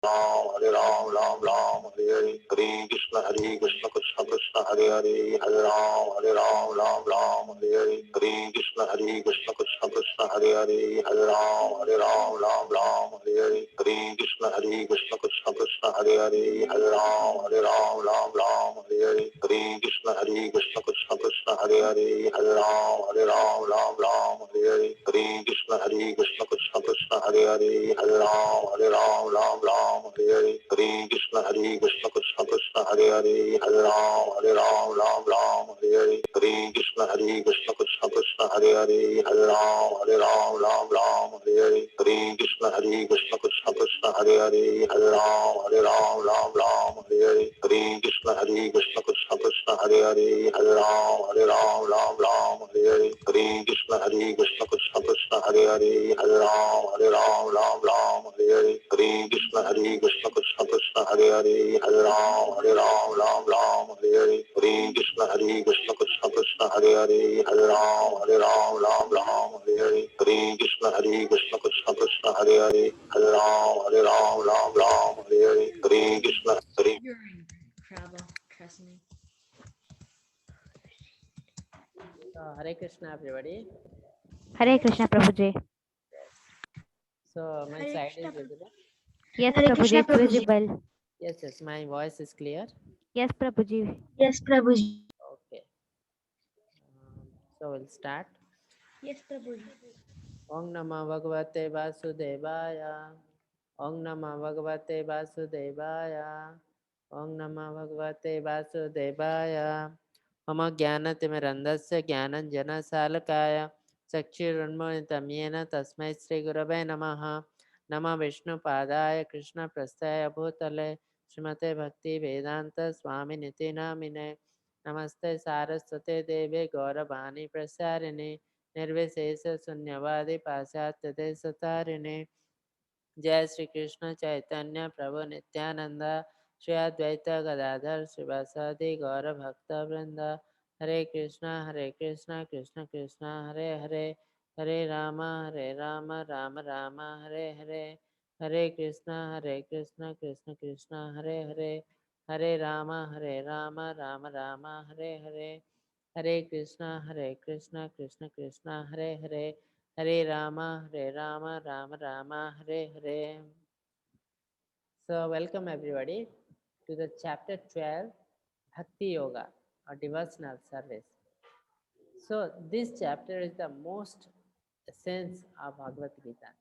Hare Ram, Ram Ram, Hare Hare, Hare Krishna, Krishna Krishna, Hare Hare, Hare Ram, Ram Ram, Hare Hare, Hare Krishna, Krishna Krishna, Hare Hare, Hare Ram, Ram Hare Hare, Hare Krishna, Krishna Krishna, Hare Hare, Hare Ram, Hare Hare, Hare Krishna, Krishna Krishna, Hare Hare, Hare Ram, Hare Hare, Hare Krishna, Krishna Krishna, Hare Hare, Hare Ram, Hare Hare, Hare Krishna, Krishna Krishna, Hare Hare, Hare Ram, Hare Hare, Hare Krishna, Krishna Krishna, Hare Hare, Hare Ram, Hare Hare, Hare Krishna, Krishna Krishna, Hare Hare, Hare Ram, Hare Hare, Hare Krishna, Krishna Krishna, Hare Hare, Hare Ram, Hare Hare, Hare Krishna, Krishna Krishna, Hare Hare, Hare Ram, Hare Hare, Hare Krishna, Krishna Krishna, Hare Hare, Hare Ram, Hare Hare, Hare Krishna, Krishna Krishna, Hare Hare, Hare Ram, Hare Hare, Hare Krishna, Krishna Krishna, Hare Hare, Hare Ram, Hare Hare, Hare Krishna, Hare. You're in trouble, trust me. Hare Krishna, everybody. Hare Krishna Prabhuji. So my Hare slide Krishna, is visible. Yes, Hare Prabhuji, Krishna, it's Prabhuji. visible. Yes, my voice is clear. Yes, Prabhuji. Yes, Prabhuji. Okay. So we'll start. Yes, Prabhuji. Om Namah Bhagavate Vasudevaya. Om Namah Bhagavate Vasudevaya. Om Namah Bhagavate Vasudevaya. मम ज्ञानतिमिरन्धस्य ज्ञानञ्जनसालकाय चक्षुरुन्मोलितं येन तस्मै श्रीगुरवे नमः। नमः विष्णुपादाय कृष्णप्रस्थाय भूतले श्रीमते भक्तिवेदान्तस्वामिनिति नामिने। नमस्ते सारस्वते देवे गौरवाणी प्रसारिणे निर्विशेषशून्यवादी पाश्चात्यदेशतारिणे। जय श्री कृष्ण चैतन्य प्रभु नित्यानंद श्री अद्वैत गदाधर श्रीवासादि गौर भक्त वृंद। हरे कृष्णा कृष्ण कृष्ण हरे हरे, हरे राम राम राम हरे हरे। हरे कृष्णा कृष्ण कृष्ण हरे हरे, हरे राम राम राम हरे हरे। हरे कृष्णा कृष्ण कृष्ण हरे हरे, हरे Ram Ram Ram Hare Hare. So welcome everybody to the chapter 12, Bhakti Yoga or devotional service. So this chapter is the most essence of Bhagavad Gita,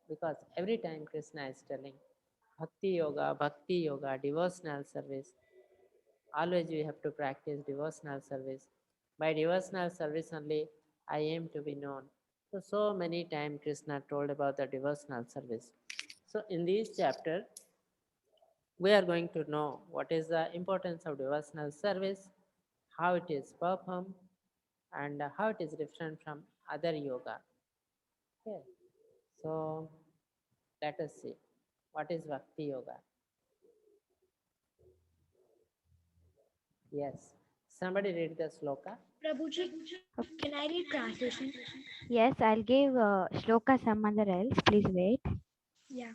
because every time Krishna is telling Bhakti Yoga, devotional service, always we have to practice devotional service. By devotional service only I aim to be known. So many times Krishna told about the devotional service. So in this chapter, we are going to know what is the importance of devotional service, how it is performed, and how it is different from other yoga. Okay. So let us see what is Bhakti Yoga. Yes. Somebody read the sloka. Prabhuji, can I read translation? Yes, I'll give shloka somewhere else. Please wait. Yeah.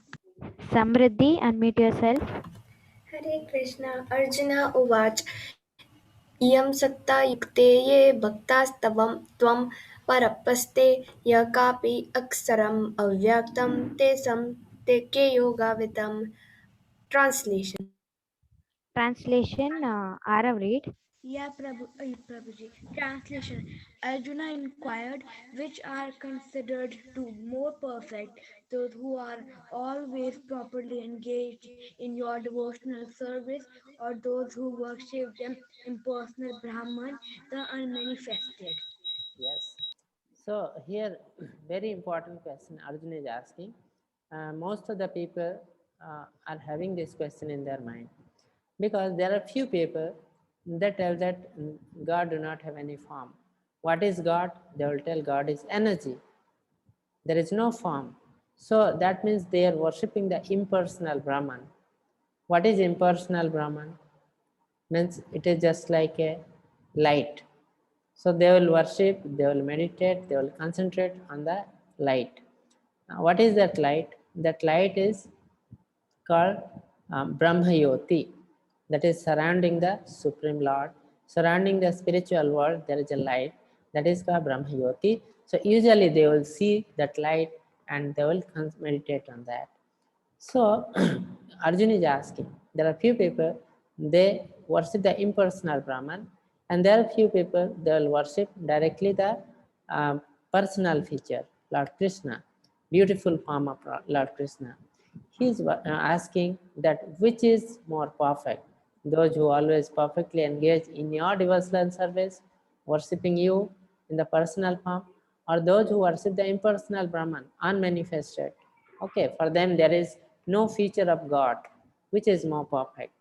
Samriddhi, unmute yourself. हरे कृष्ण अर्जुन उवाच इयं सत्ता युक्ते ये भक्तास्तवं त्वं परप्स्ते यः कापि अक्षरम् अव्यक्तं तेषां ते के योगाविदम् translation Translation, Arav read. Yeah, Prabhuji. Translation. Arjuna inquired, which are considered to more perfect, those who are always properly engaged in your devotional service, or those who worship the impersonal Brahman, the unmanifested? Yes. So here, very important question Arjun is asking. Most of the people are having this question in their mind, because there are few people that tell that God do not have any form. What is God? They will tell God is energy. There is no form. So that means they are worshipping the impersonal Brahman. What is impersonal Brahman? Means it is just like a light. So they will worship, they will meditate, they will concentrate on the light. Now, what is that light? That light is called Brahmayoti, that is surrounding the Supreme Lord, surrounding the spiritual world. There is a light that is called Brahmayoti. So usually they will see that light and they will meditate on that. So Arjun is asking, there are few people, they worship the impersonal Brahman, and there are few people, they will worship directly the personal feature, Lord Krishna, beautiful form of Lord Krishna. He is asking that which is more perfect, those who always perfectly engage in your devotional service, worshipping you in the personal form, or those who worship the impersonal Brahman, unmanifested. Okay, for them there is no feature of God. Which is more perfect?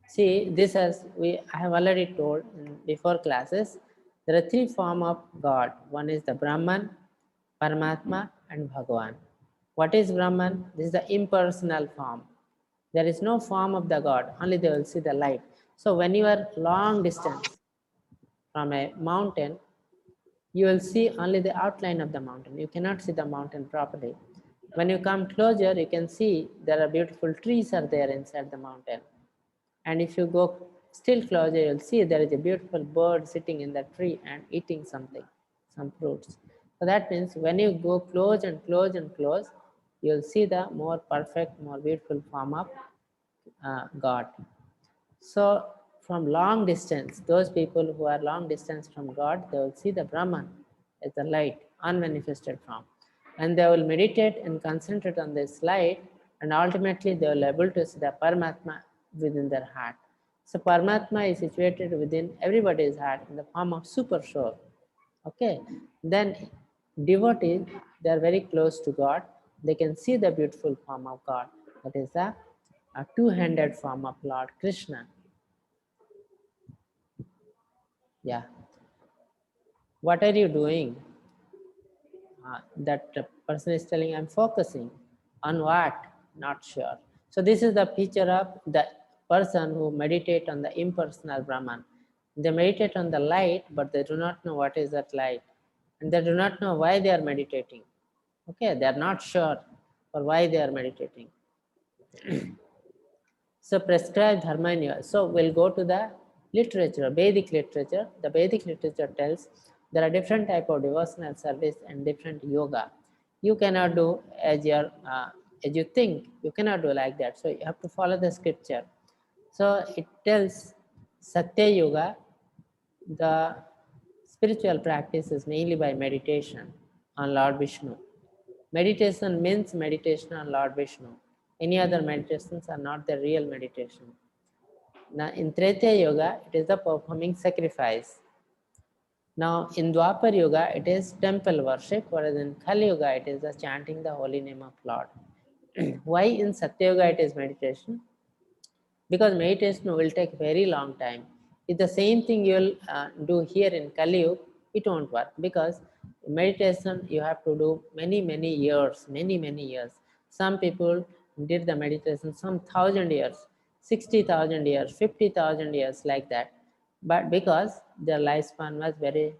See, this as I have already told in before classes, there are three forms of God. One is the Brahman, Paramatma, and Bhagavan. What is Brahman? This is the impersonal form. There is no form of the God, only they will see the light. So when you are long distance from a mountain, you will see only the outline of the mountain. You cannot see the mountain properly. When you come closer, you can see there are beautiful trees are there inside the mountain. And if you go still closer, you'll see there is a beautiful bird sitting in the tree and eating something, some fruits. So that means when you go close and close and close, you'll see the more perfect, more beautiful form of God. So from long distance, those people who are long distance from God, they will see the Brahman as the light, unmanifested form. And they will meditate and concentrate on this light, and ultimately they will be able to see the Paramatma within their heart. So Paramatma is situated within everybody's heart in the form of super soul. Okay, then devotees, they are very close to God. They can see the beautiful form of God. That is a two-handed form of Lord Krishna. Yeah. What are you doing? That person is telling, I'm focusing on what? Not sure. So this is the picture of the person who meditate on the impersonal Brahman. They meditate on the light, but they do not know what is that light. And they do not know why they are meditating. Okay, they are not sure for why they are meditating. So prescribed dharma in yoga. So we'll go to the literature, Vedic literature. The Vedic literature tells there are different type of devotional service and different yoga. You cannot do as you think. You cannot do like that. So you have to follow the scripture. So it tells Satya Yoga, the spiritual practice is mainly by meditation on Lord Vishnu. Meditation means meditation on Lord Vishnu. Any other meditations are not the real meditation. Now in Treta Yoga, it is the performing sacrifice. Now in Dwapar Yoga, it is temple worship, whereas in Kali Yoga, it is the chanting the holy name of Lord. Why in Satya Yoga it is meditation? Because meditation will take very long time. If the same thing you will do here in Kali Yuga, it won't work, because meditation you have to do many years, many years. Some people did the meditation some 1,000 years, 60,000 years, 50,000 years, like that. But because their lifespan was very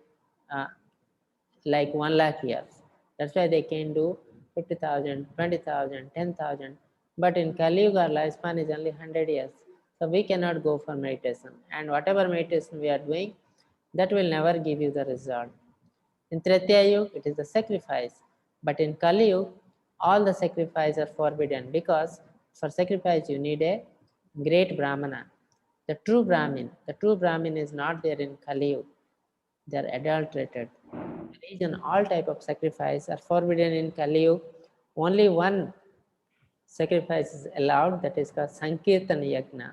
like 1 lakh years. That's why they can do 50,000, 20,000, 10,000. But in Kali Yuga, lifespan is only 100 years. So we cannot go for meditation. And whatever meditation we are doing, that will never give you the result. In Treta Yuga, it is the sacrifice. But in Kali Yuga, all the sacrifice are forbidden, because for sacrifice you need a great Brahmana. The true Brahmin is not there in Kali Yuga. They are adulterated. Religion, all type of sacrifice are forbidden in Kali Yuga. Only one sacrifice is allowed, that is called Sankirtan Yajna.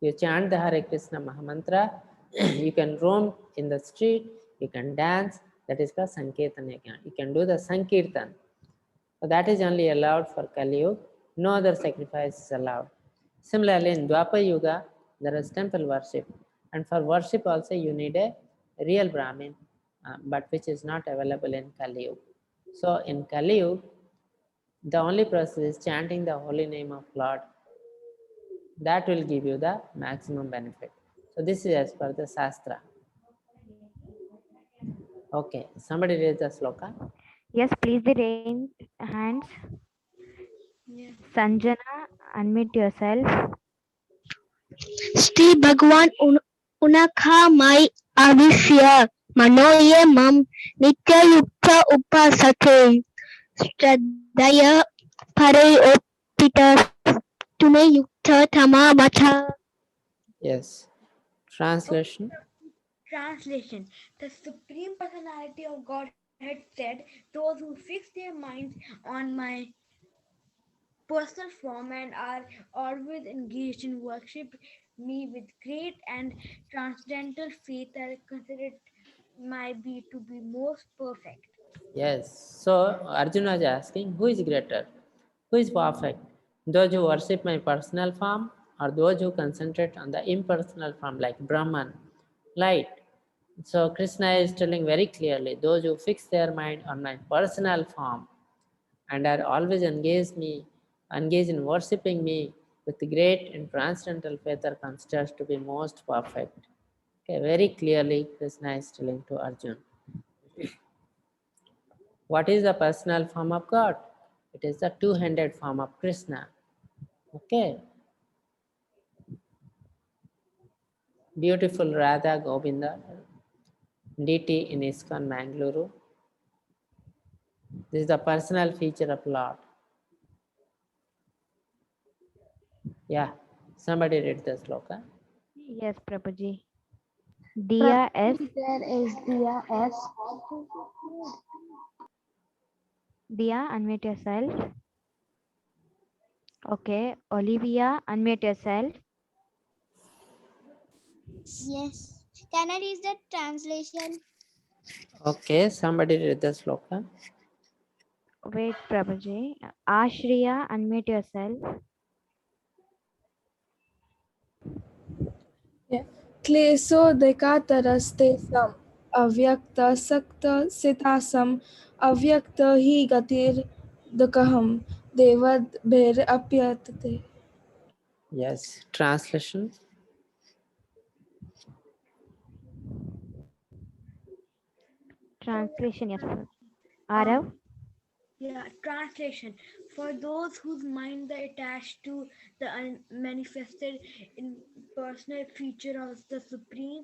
You chant the Hare Krishna Mahamantra, you can roam in the street, you can dance, that is called Sankirtan Yajna. You can do the Sankirtan. So that is only allowed for Kali Yuga. No other sacrifice is allowed. Similarly, in Dwapar Yuga, there is temple worship. And for worship also, you need a real Brahmin, but which is not available in Kali Yuga. So in Kali Yuga, the only process is chanting the holy name of Lord. That will give you the maximum benefit. So this is as per the Shastra. Okay, somebody raise the sloka. Yes, please the rain hands. Yeah. Sanjana, unmute yourself. Shri भगवान उनखामय आविष्य मनोये मम नित्ययुक्त उपासते श्रद्धया परयोपित तुमे युक्त तमा मथा. Yes. Translation. Translation: the Supreme Personality of Godhead said, "Those who fix their minds on my personal form and are always engaged in worship me with great and transcendental faith are considered my be to be most perfect." Yes. So Arjuna is asking, who is greater? Who is perfect? Those who worship my personal form or those who concentrate on the impersonal form like Brahman, light? So Krishna is telling very clearly, those who fix their mind on my personal form and are always engaged in worshipping me with great and transcendental faith are considered to be most perfect. Okay, very clearly Krishna is telling to Arjuna. What is the personal form of God? It is the two-handed form of Krishna. Okay. Beautiful Radha Govinda, DT in ISKCON Mangaluru. This is the personal feature of Lord. Yeah. Somebody read the sloka. Yes, Prabhuji. Dia S. There is Dia S. Dia, unmute yourself. Okay. Olivia, unmute yourself. Yes. Can I read the translation? Okay. Somebody read the sloka. Wait, Prabhuji. Ashriya, unmute yourself. क्लेशोदकातरस्तेषाम् अव्यक्तसक्तसितासम् अव्यक्त हि गतिर्दकहं देवद्भिरप्यते. Yes. Translation. Translation, yes. Uh, Arav. yeah, translation: for those whose mind are attached to the unmanifested impersonal feature of the Supreme,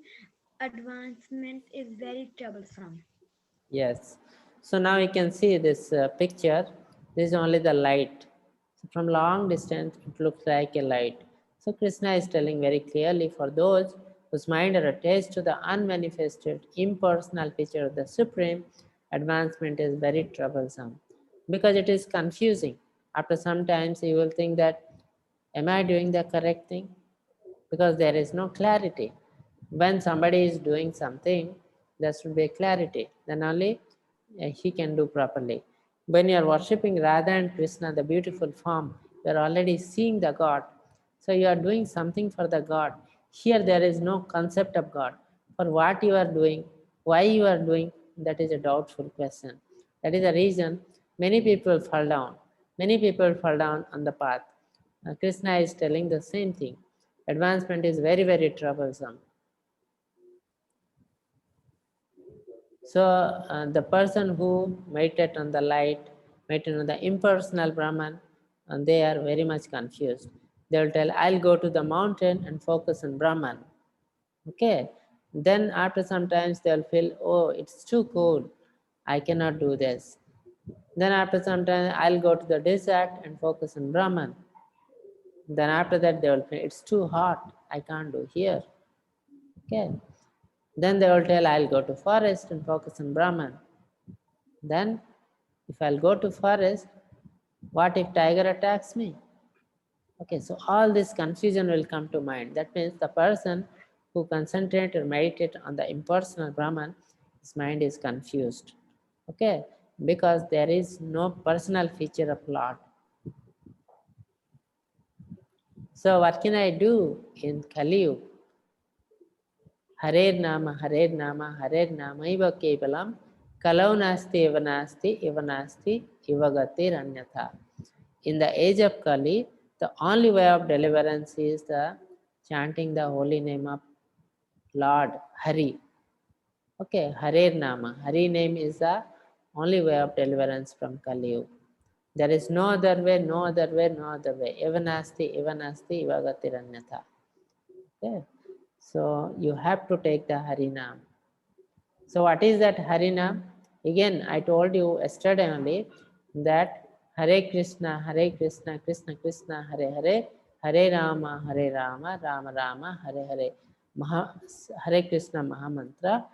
advancement is very troublesome. Yes. So now you can see this picture. This is only the light. So from long distance, it looks like a light. So Krishna is telling very clearly for those whose mind are attached to the unmanifested, impersonal feature of the Supreme, advancement is very troublesome because it is confusing. After some times, you will think that, am I doing the correct thing? Because there is no clarity. When somebody is doing something, there should be a clarity. Then only he can do properly. When you are worshipping Radha and Krishna, the beautiful form, you are already seeing the God. So you are doing something for the God. Here there is no concept of God. For what you are doing, why you are doing, that is a doubtful question. That is the reason many people fall down. Many people fall down on the path. Krishna is telling the same thing. Advancement is very, very troublesome. So the person who meditate on the light, meditate on the impersonal Brahman, and they are very much confused. They will tell, I'll go to the mountain and focus on Brahman. Okay. Then after some times they'll feel, oh, it's too cold. I cannot do this. Then after some time, I'll go to the desert and focus on Brahman. Then after that, they will feel, it's too hot. I can't do here. Okay. Then they will tell, I'll go to forest and focus on Brahman. Then if I'll go to forest, what if tiger attacks me? Okay, so all this confusion will come to mind. That means the person who concentrate or meditate on the impersonal Brahman, his mind is confused. Okay, because there is no personal feature of Lord. So what can I do in Kali Yuga? Harer Nama, Harer Nama, Iva Kevalam, Kalau Nasti, Eva Nasti, Eva Gatir Anyatha. In the age of Kali, the only way of deliverance is the chanting the holy name of Lord Hari. Okay, Harer Nama. Hari name is the only way of deliverance from Kali Yuga. There is no other way, no other way, no other way. Evanasti, evanasti, ivagatiranyatha. Okay. So you have to take the Harinam. So what is that Harinam? Again, I told you yesterday only that Hare Krishna, Krishna Krishna, Hare Hare, Hare Rama, Rama Rama, Hare Hare. Hare Krishna Mahamantra,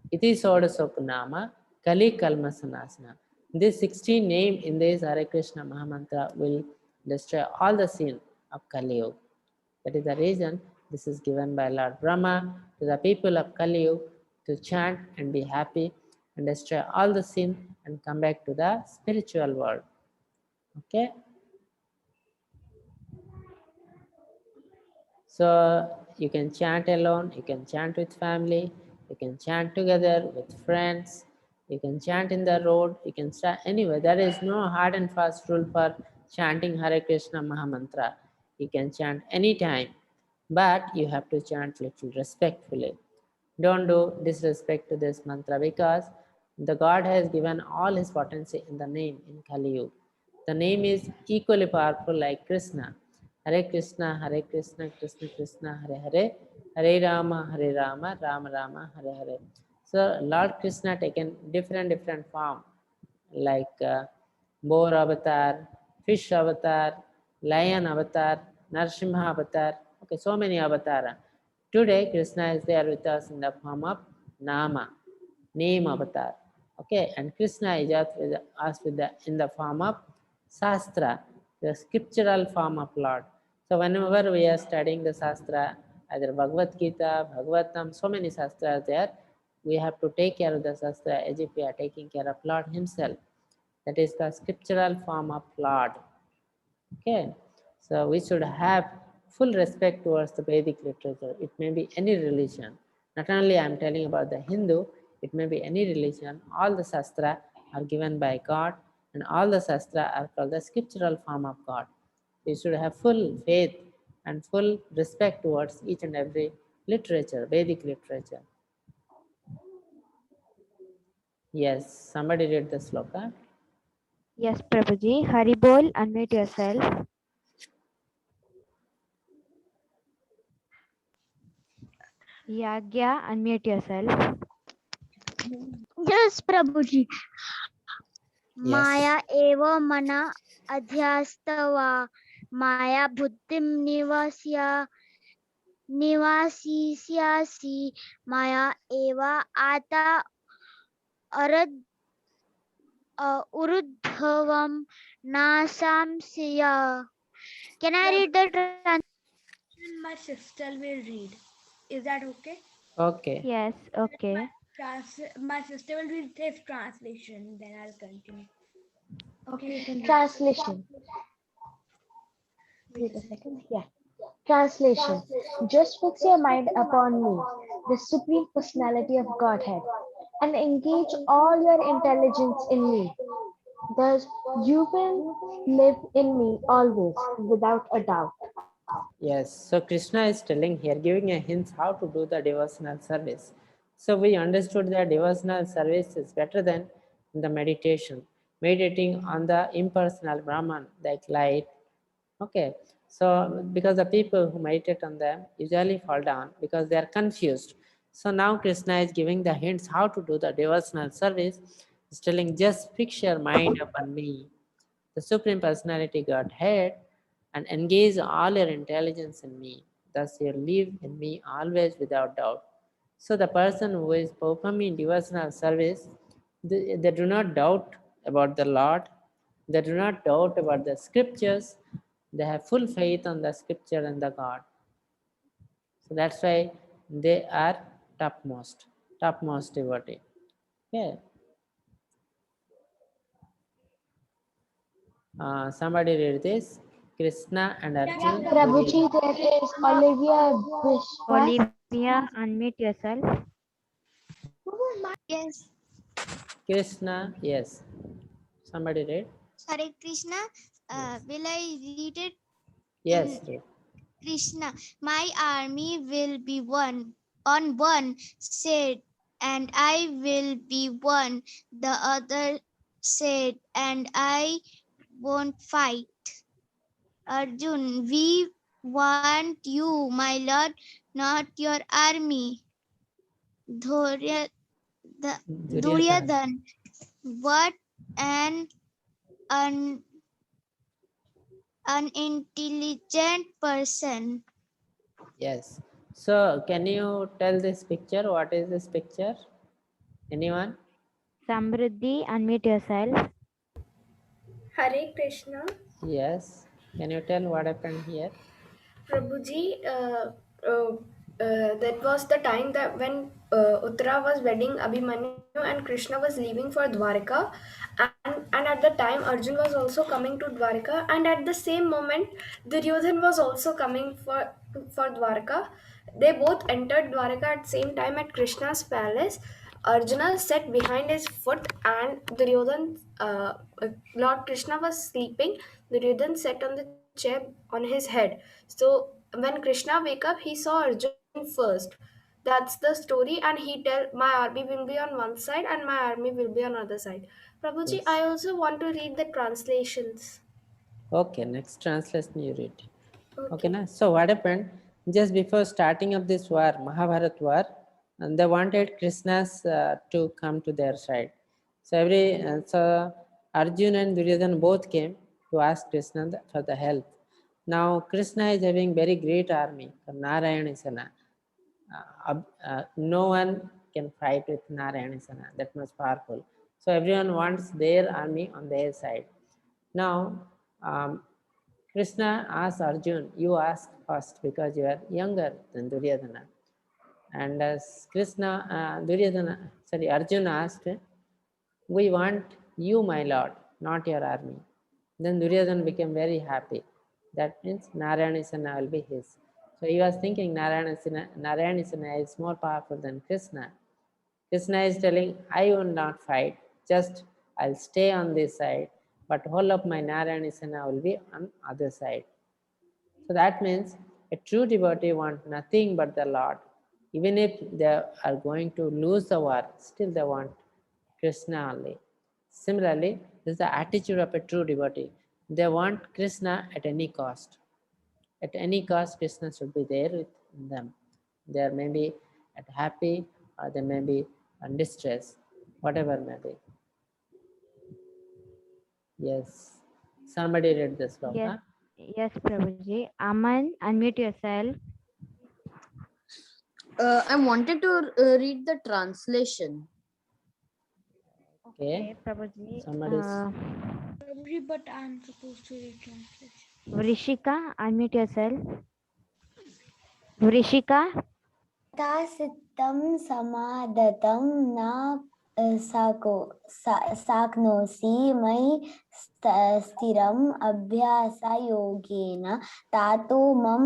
Iti Sodasopnama, Kali Kalmasanasana. This 16 name in this Hare Krishna Mahamantra will destroy all the sin of Kali Yuga. That is the reason this is given by Lord Brahma to the people of Kali Yuga to chant and be happy and destroy all the sin and come back to the spiritual world. Okay. So you can chant alone, you can chant with family, you can chant together with friends, you can chant in the road, you can chant anywhere. There is no hard and fast rule for chanting Hare Krishna Mahamantra. You can chant anytime, but you have to chant little respectfully. Don't do disrespect to this mantra because the God has given all his potency in the name in Kali Yuga. The name is equally powerful like Krishna. Hare Krishna, Krishna Krishna, Hare Hare, Hare Rama, Rama Rama, Hare Hare. So Lord Krishna taken different form like boar avatar, fish avatar, lion avatar, Narsimha avatar. Okay, so many avatara. Today Krishna is there with us in the form of Nama, name avatar. Okay, and Krishna is with us in the form of Shastra, the scriptural form of Lord. So whenever we are studying the Shastra, either Bhagavad Gita, Bhagavatam, so many Shastras there, we have to take care of the Shastra as if we are taking care of Lord himself. That is the scriptural form of Lord. Okay, so we should have full respect towards the Vedic literature. It may be any religion. Not only I am telling about the Hindu, it may be any religion. All the Shastra are given by God and all the Shastra are called the scriptural form of God. You should have full faith and full respect towards each and every literature, Vedic literature. Yes, somebody read the sloka. Yes, Prabhuji. Haribol, unmute yourself. Yagya, unmute yourself. Yes, Prabhuji. Yes. Maya eva mana adhyastava Maya buddhim nivasisyasi Maya eva ata arad urudhavam nasamsya. Can I read the translation? My sister will read. Is that okay? Okay. Yes, okay. My sister will read this translation, then I'll continue. Okay, translation. Wait a second. Yeah. Translation. Just fix your mind upon me, the Supreme Personality of Godhead, and engage all your intelligence in me. Thus, you will live in me always, without a doubt. Yes, so Krishna is telling here, giving a hint how to do the devotional service. So we understood that devotional service is better than the meditation, meditating on the impersonal Brahman, like light. Okay, so because the people who meditate on them usually fall down because they are confused. So now Krishna is giving the hints how to do the devotional service. He's telling, just fix your mind upon me, the Supreme Personality Godhead, and engage all your intelligence in me. Thus you live in me always without doubt. So the person who is performing devotional service, they do not doubt about the Lord, they do not doubt about the scriptures, they have full faith on the scripture and the God. So that's why they are topmost devotee. Okay. Somebody read this. Krishna and Arjuna. Prabhuji, there is Olivia Biswas. Olivia, unmute yourself. Yes. Krishna, yes. Somebody read? Hare Krishna. Yes. Will I read it? Yes, In read. Krishna, my army will be one on one said, and I will be one. The other said, and I won't fight. Arjun, we want you, my lord, not your army. Dhurya, Duryodhana. Duryodhan, what an un, unintelligent person. Yes. So can you tell this picture? What is this picture? Anyone? Samruddhi, unmute yourself. Hare Krishna. Yes. Can you tell what happened here? Prabhuji, that was the time that when Uttara was wedding Abhimanyu and Krishna was leaving for Dwarka, and at the time Arjun was also coming to Dwarka, and at the same moment Duryodhan was also coming for Dwarka. They both entered Dwarka at same time at Krishna's palace. Arjuna sat behind his foot, and Duryodhan, Lord Krishna was sleeping. Duryodhan sat on the chair on his head. So when Krishna wake up, he saw Arjun first. That's the story, and he tell my army will be on one side and my army will be on other side. Prabhuji, I Yes. also want to read the translations. Okay, next translation you read. Okay, Okay. na? So what happened? Just before starting of this war, Mahabharat war, and they wanted Krishna's to come to their side. So Arjun and Duryodhana both came to ask Krishna for the help. Now Krishna is having very great army, Narayana Sana. No one can fight with Narayana Sana, that much powerful. So everyone wants their army on their side. Now, Krishna asked Arjun, you ask first because you are younger than Duryodhana. And as Arjuna asked, we want you, my lord, not your army. Then Duryodhana became very happy. That means Narayana will be his. So he was thinking Narayana is more powerful than Krishna. Krishna is telling, I will not fight, just I'll stay on this side, but whole of my Narayana will be on other side. So that means a true devotee wants nothing but the Lord. Even if they are going to lose the war, still they want Krishna only. Similarly, this is the attitude of a true devotee. They want Krishna at any cost. At any cost, Krishna should be there with them. They may be at happy or they may be in distress, whatever may be. Yes. Somebody read this Yes, sloka. yes, Prabhuji. Aman, unmute yourself. I wanted to read the translation. Okay. Prabhuji. Somebody's Prabhuji, but I'm supposed to read translation. Vrishika, unmute yourself. Vrishika, यथा सिद्धं समादतं न साक्नोषि मयि स्थिरम् अभ्यासयोगेन तातो मम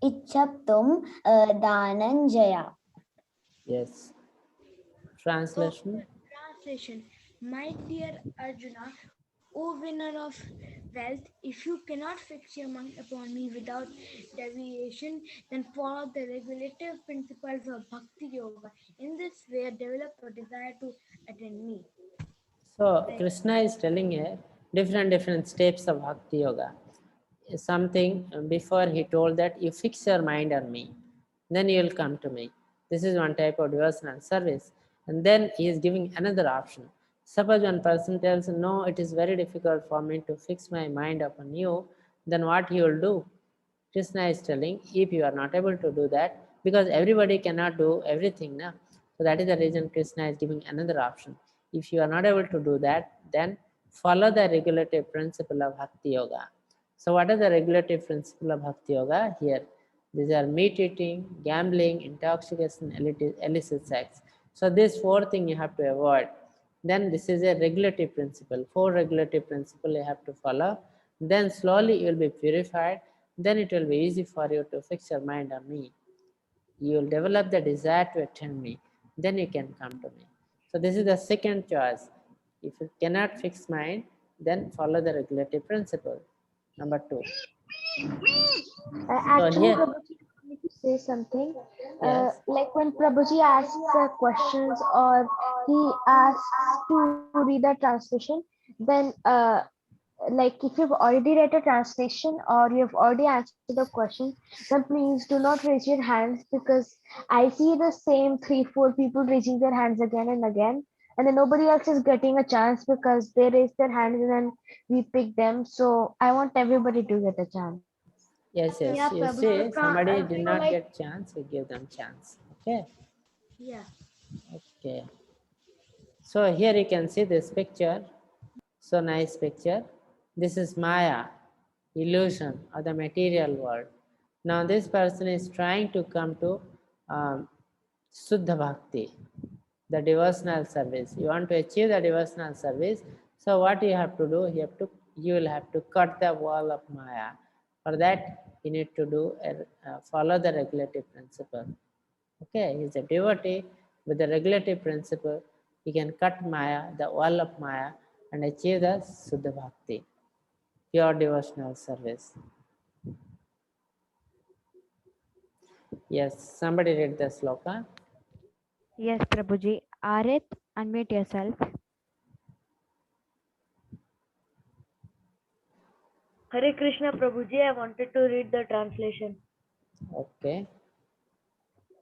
इच्छप्तुं Dhananjay. yes. Translation. Translation. My dear Arjuna, O winner of wealth, if you cannot fix your mind upon me without deviation, then follow the regulative principles of Bhakti Yoga. In this way, develop a desire to attend me. So Krishna is telling a different steps of Bhakti Yoga. Something before he told that you fix your mind on me, then you will come to me. This is one type of devotional service. And then he is giving another option. Suppose one person tells, no, it is very difficult for me to fix my mind upon you, then what he will do? Krishna is telling, if you are not able to do that, because everybody cannot do everything now. So that is the reason Krishna is giving another option. If you are not able to do that, then follow the regulative principle of Bhakti Yoga. So what is the regulative principle of Bhakti Yoga? Here, these are meat eating, gambling, intoxication, illicit sex. So these four things you have to avoid. Then this is a regulative principle. 4 regulative principle you have to follow. Then slowly you will be purified. Then it will be easy for you to fix your mind on me. You will develop the desire to attend me. Then you can come to me. So this is the second choice. If you cannot fix mind, then follow the regulative principle. Number 2. Actually, here, Prabhuji, I need to say something. yes. Like when Prabhuji asks questions or he asks to read the translation, then like if you've already read a translation or you've already answered the question, then please do not raise your hands, because I see the same 3 4 people raising their hands again and again, and then nobody else is getting a chance because they raise their hands and then we pick them. So I want everybody to get a chance. Yes, Yeah, yes. You Prabhuji. see, somebody did not get chance, we give them chance. Okay. Yeah. Okay. So here you can see this picture. So nice picture. This is Maya, illusion of the material world. Now this person is trying to come to Suddha Bhakti, the devotional service. You want to achieve the devotional service. So what you have to do? You will have to cut the wall of Maya. For that, you need to follow the regulative principle. Okay, he's a devotee with the regulative principle. He can cut Maya, the wall of Maya, and achieve the Suddha Bhakti, pure devotional service. Yes, somebody read the sloka. Yes, Prabhuji. Arit, unmute yourself. Hare Krishna Prabhuji, I wanted to read the translation. Okay.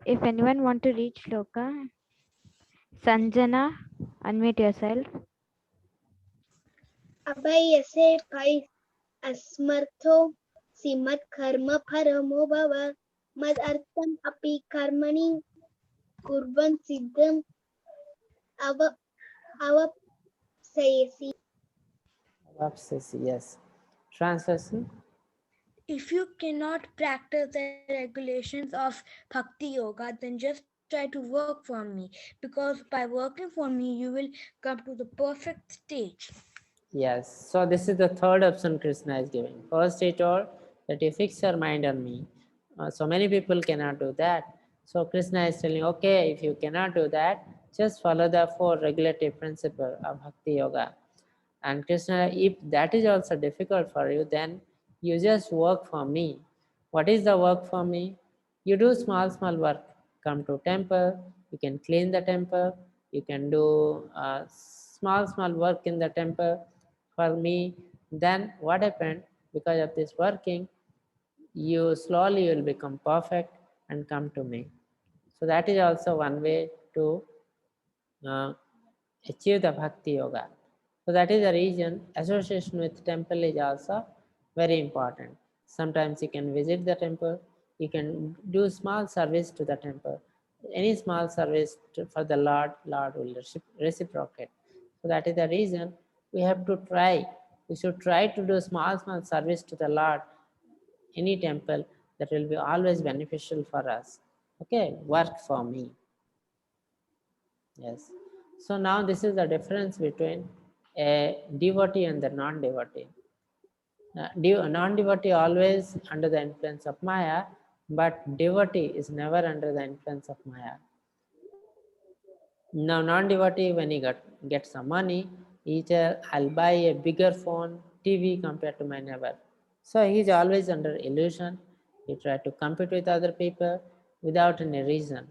If anyone want to read shloka, Sanjana, unmute yourself. अभयसे पै अस्मर्थो सिमत् कर्म परमो भव मदर्थम अपि कर्मणि कुर्वन् सिद्धम् अव अवप्स्यसि. Yes. Translation. If you cannot practice the regulations of Bhakti Yoga, then just try to work for me, because by working for me, you will come to the perfect stage. Yes. So this is the third option Krishna is giving. First he told that you fix your mind on me. So many people cannot do that. So Krishna is telling, okay, if you cannot do that, just follow the 4 regulative principles of Bhakti Yoga. And Krishna, if that is also difficult for you, then you just work for me. What is the work for me? You do small work. Come to temple, you can clean the temple, you can do small work in the temple for me. Then what happened? Because of this working, you slowly will become perfect and come to me. So that is also one way to uh, achieve the Bhakti Yoga. So that is the reason association with temple is also very important. Sometimes you can visit the temple, you can do small service to the temple. Any small service for the Lord will reciprocate. So that is the reason we have to try. We should try to do small service to the Lord, any temple, that will be always beneficial for us. Okay, work for me. Yes. So now this is the difference between a devotee and the non-devotee. Non-devotee always under the influence of Maya, but devotee is never under the influence of Maya. Now non-devotee, when he gets some money, he says, I'll buy a bigger phone, TV compared to my neighbor. So he's always under illusion. He tries to compete with other people without any reason.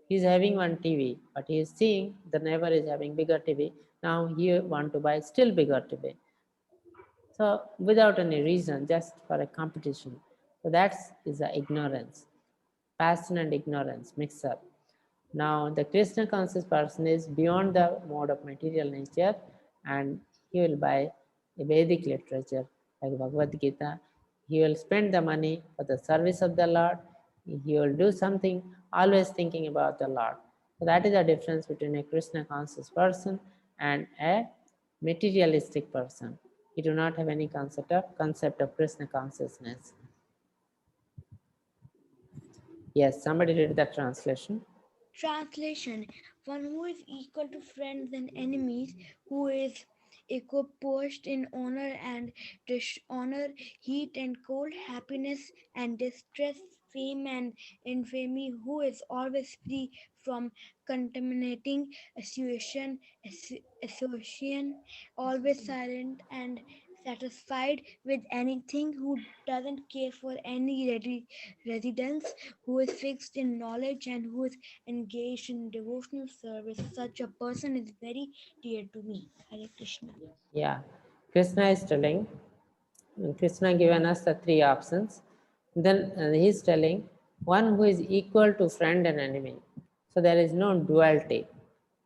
He's having one TV, but he is seeing the neighbor is having bigger TV. Now he want to buy still bigger TV. So without any reason, just for a competition. So that is the ignorance. Passion and ignorance mix up. Now the Krishna conscious person is beyond the mode of material nature, and he will buy a Vedic literature like Bhagavad Gita. He will spend the money for the service of the Lord. He will do something always thinking about the Lord. So that is the difference between a Krishna conscious person and a materialistic person. He do not have any concept of Krishna consciousness. Yes, somebody read that translation. Translation: one who is equal to friends and enemies, who is equiposed in honor and dishonor, heat and cold, happiness and distress, fame and infamy, who is always free from contaminating association, always silent and satisfied with anything, who doesn't care for any residence, who is fixed in knowledge, and who is engaged in devotional service. Such a person is very dear to me. Hare Krishna. Yeah, Krishna is telling, Krishna given us the three options. Then he's telling one who is equal to friend and enemy. So there is no duality,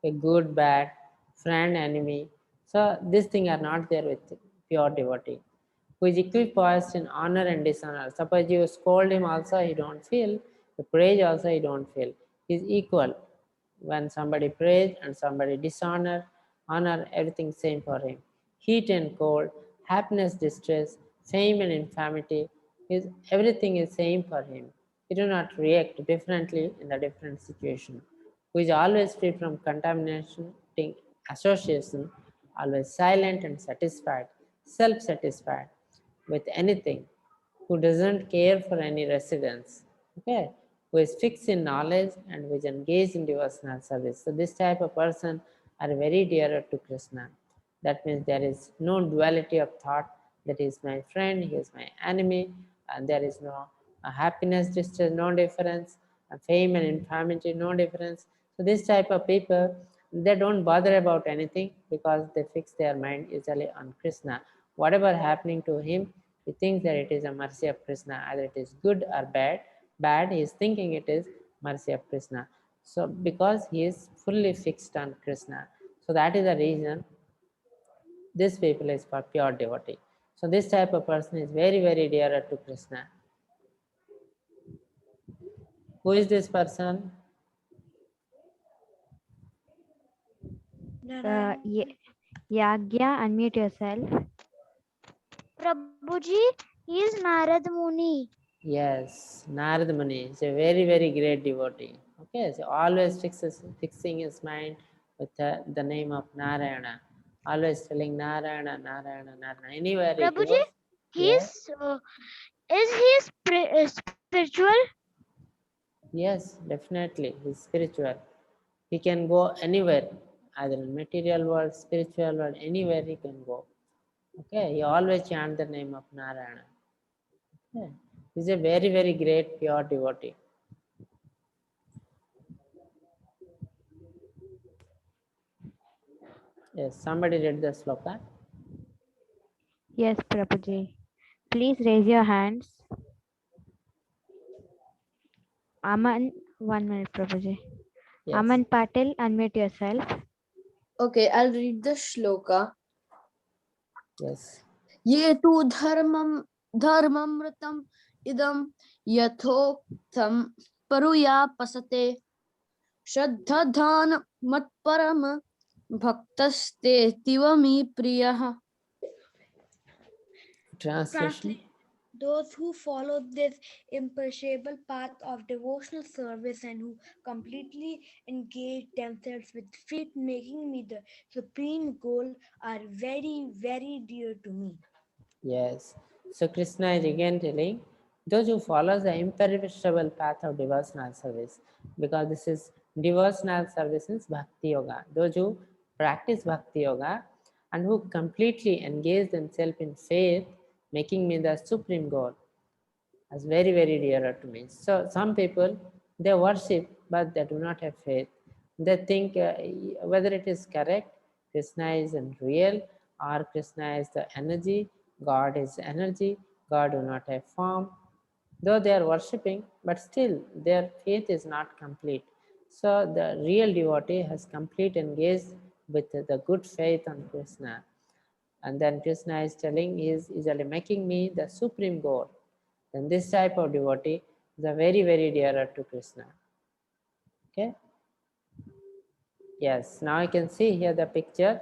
a good, bad, friend, enemy. So these things are not there with pure devotee. Who is equipoised in honor and dishonor. Suppose you scold him also, he don't feel. You praise also, he don't feel. He is equal. When somebody praise and somebody dishonor, honor, everything same for him. Heat and cold, happiness, distress, fame and infirmity, is everything is same for him. He do not react differently in the different situation. Who is always free from contamination, association, always silent and satisfied, self-satisfied with anything, who doesn't care for any residence, okay, who is fixed in knowledge and who is engaged in devotional service. So this type of person are very dearer to Krishna. That means there is no duality of thought, that is my friend, he is my enemy, and there is no happiness, distress, no difference, fame and infirmity, no difference. So this type of people, they don't bother about anything because they fix their mind easily on Krishna. Whatever happening to him, he thinks that it is a mercy of Krishna, either it is good or bad. Bad, he is thinking it is mercy of Krishna. So because he is fully fixed on Krishna, so that is the reason this people is for pure devotee. So this type of person is very, very dearer to Krishna. Who is this person? Yagya, unmute yourself. Prabhuji, he is Narad Muni. Yes, Narad Muni is a very, very great devotee. Okay, so always fixing his mind with the name of Narayana. Always telling Narayana, Narayana, Narayana. Anywhere he Prabhuji, goes, he yes, is he spiritual? yes, definitely. He's spiritual. He can go anywhere, either in material world, spiritual world, anywhere he can go. Okay, he always chant the name of Narayana. Okay. He's a very, very great pure devotee. Yes, somebody read the sloka. Yes, Prabhuji. Please raise your hands. Aman, 1 minute, Prabhuji. Yes. Aman Patil, unmute yourself. Okay, I'll read the shloka. Yes. Ye tu dharmamritam idam yathoktam paruya pasate shraddhadhan matparam bhaktaste tivami priyah. Translation. Those who follow this imperishable path of devotional service and who completely engage themselves with faith, making me the supreme goal, are very, very dear to me. Yes. So Krishna is again telling those who follow the imperishable path of devotional service, because this is devotional service is bhakti yoga. Those who practice bhakti yoga and who completely engage themselves in faith, making me the supreme goal, as very, very dear to me. So some people, they worship, but they do not have faith. They think whether it is correct, Krishna is real, or Krishna is the energy, God is energy, God do not have form. Though they are worshipping, but still their faith is not complete. So the real devotee has complete engaged with the good faith on Krishna. And then Krishna is telling, is making me the supreme goal. Then this type of devotee is a very, very dearer to Krishna. Okay. Yes, now I can see here the picture.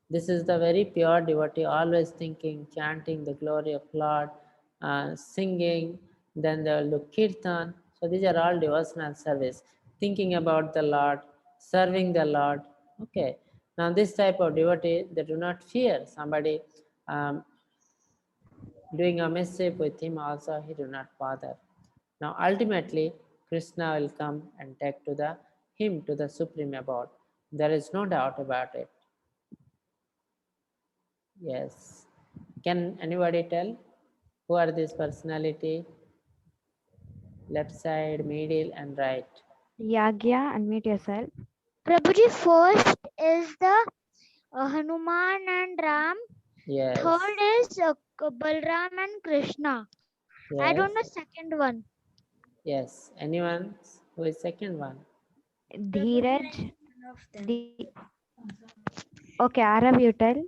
This is the very pure devotee, always thinking, chanting the glory of Lord, singing, then they will do kirtan. So these are all devotional service, thinking about the Lord, serving the Lord. Okay. Now this type of devotee, they do not fear somebody doing a mischief with him also, he do not bother. Now ultimately, Krishna will come and take to him to the supreme abode. There is no doubt about it. Yes. Can anybody tell who are this personality? Left side, middle, and right. Yagya, unmute yourself. Prabhuji, first is the Hanuman and Ram. Yes. Third is Balram and Krishna. I don't know Yes. second one. Yes. Anyone who is second one? Dheeraj. One of them. Okay, Arav, you tell.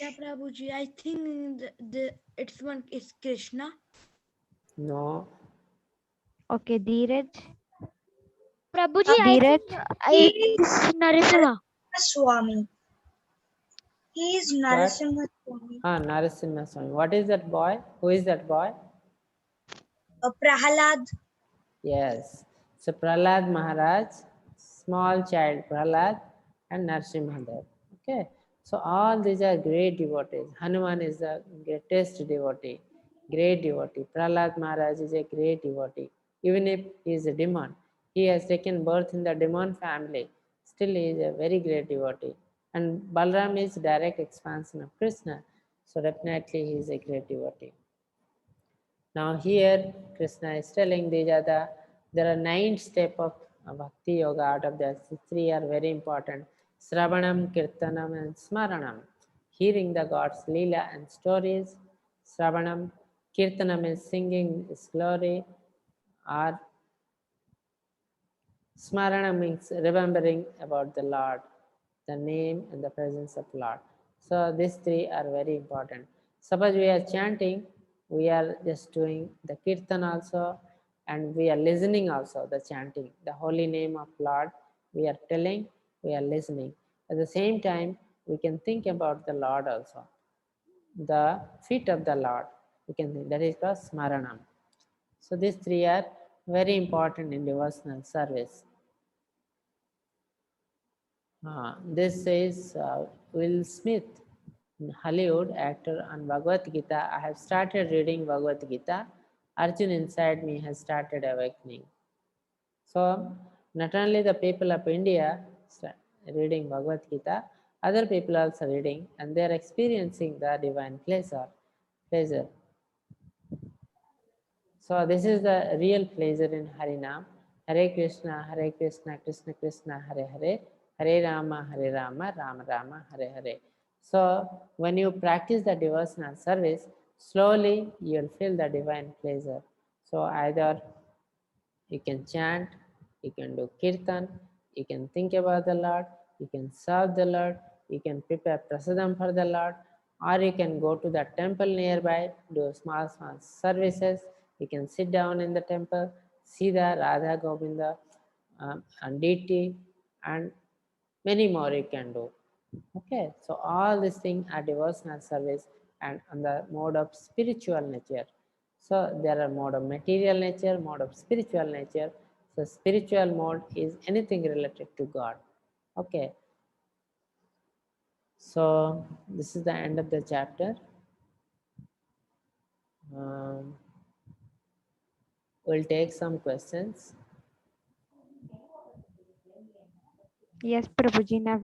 Yeah, Prabhuji, I think it's one is Krishna. No. Okay, Dheeraj. Prabhuji, I think He it's Narasimha. Swami. He is What? Narasimha Swami. Narasimha Swami. What is that boy? Who is that boy? Prahalad. Yes. So Prahlad Maharaj, small child Prahlad, and Narsimhadev. Okay. So all these are great devotees. Hanuman is the greatest devotee, great devotee. Prahlad Maharaj is a great devotee. Even if he is a demon, he has taken birth in the demon family. Still, he is a very great devotee. And Balram is direct expansion of Krishna. So definitely he is a great devotee. Now here Krishna is telling there are 9 steps of bhakti yoga. Out of that, 3 are very important: Sravanam, Kirtanam, and Smaranam. Hearing the God's Leela and stories. Sravanam, Kirtanam is singing His glory, or Smarana means remembering about the Lord, the name and the presence of Lord. So these 3 are very important. Suppose we are chanting, we are just doing the kirtan also, and we are listening also, the chanting, the holy name of Lord, we are telling, we are listening. At the same time, we can think about the Lord also, the feet of the Lord. We can think that is called smaranam. So these 3 are very important in devotional service. This is Will Smith, Hollywood actor on Bhagavad Gita. I have started reading Bhagavad Gita. Arjun inside me has started awakening. So not only the people of India reading Bhagavad Gita, other people also reading, and they are experiencing the divine pleasure. So this is the real pleasure in Harinam. Hare Krishna, Krishna Krishna, Hare Hare, Hare Rama, Rama Rama, Hare Hare. So when you practice the devotional service, slowly you'll feel the divine pleasure. So either you can chant, you can do kirtan, you can think about the Lord, you can serve the Lord, you can prepare prasadam for the Lord, or you can go to the temple nearby, do small services. You can sit down in the temple, see the Radha Govinda and deity, and many more you can do. Okay, so all these things are devotional service and on the mode of spiritual nature. So there are mode of material nature, mode of spiritual nature. So spiritual mode is anything related to God. Okay. So this is the end of the chapter. We'll take some questions. Yes, Prabhuji. Now